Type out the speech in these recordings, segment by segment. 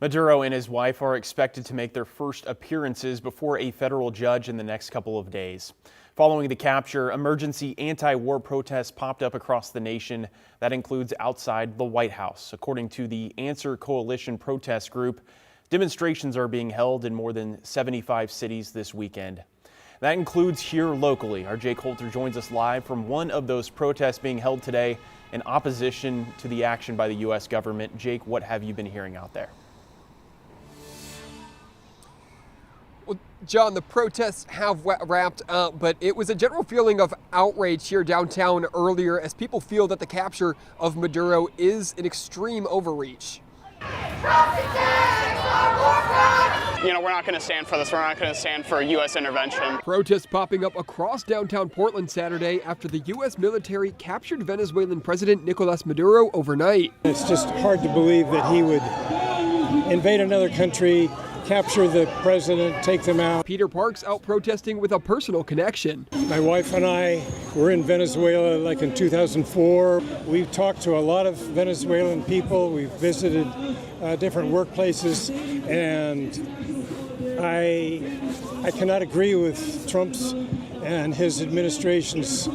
Maduro and his wife are expected to make their first appearances before a federal judge in the next couple of days. Following the capture, emergency anti-war protests popped up across the nation. That includes outside the White House. According to the Answer Coalition protest group, demonstrations are being held in more than 75 cities this weekend. That includes here locally. Our Jake Holter joins us live from one of those protests being held today in opposition to the action by the U.S. government. Jake, what have you been hearing out there? Well, John, the protests have wrapped up, but it was a general feeling of outrage here downtown earlier as people feel that the capture of Maduro is an extreme overreach. You know, we're not going to stand for this. We're not going to stand for U.S. intervention. Protests popping up across downtown Portland Saturday after the U.S. military captured Venezuelan President Nicholas Maduro overnight. It's just hard to believe that he would invade another country, capture the president, take them out. Peter Parks out protesting with a personal connection. My wife and I were in Venezuela like in 2004. We've talked to a lot of Venezuelan people. We've visited different workplaces, and I cannot agree with Trump's and his administration's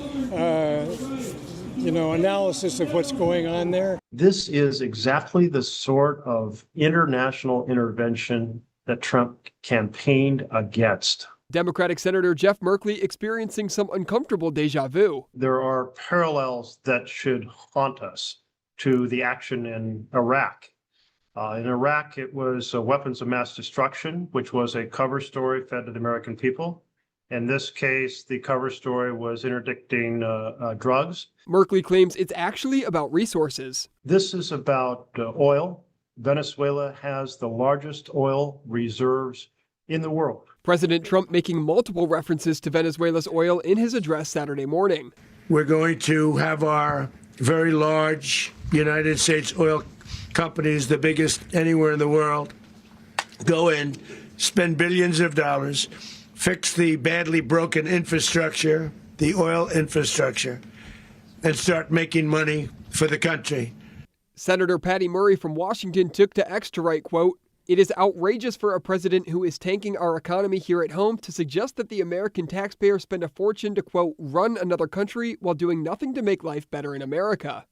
analysis of what's going on there. This is exactly the sort of international intervention that Trump campaigned against. Democratic Senator Jeff Merkley experiencing some uncomfortable deja vu. There are parallels that should haunt us to the action in Iraq. In Iraq, it was weapons of mass destruction, which was a cover story fed to the American people. In this case, the cover story was interdicting drugs. Merkley claims it's actually about resources. This is about oil. Venezuela has the largest oil reserves in the world. President Trump making multiple references to Venezuela's oil in his address Saturday morning. We're going to have our very large United States oil companies, the biggest anywhere in the world, go in, spend billions of dollars, fix the badly broken infrastructure, the oil infrastructure, and start making money for the country. Senator Patty Murray from Washington took to X to write, quote, "It is outrageous for a president who is tanking our economy here at home to suggest that the American taxpayer spend a fortune to, quote, run another country while doing nothing to make life better in America."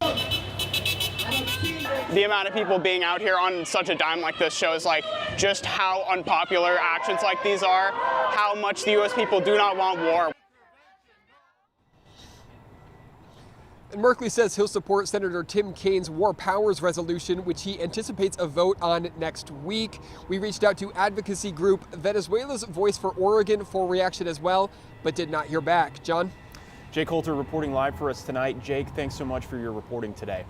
The amount of people being out here on such a dime like this shows just how unpopular actions like these are, how much the U.S. people do not want war. And Merkley says he'll support Senator Tim Kaine's War Powers resolution, which he anticipates a vote on next week. We reached out to advocacy group Venezuela's Voice for Oregon for reaction as well, but did not hear back. John? Jake Holter reporting live for us tonight. Jake, thanks so much for your reporting today.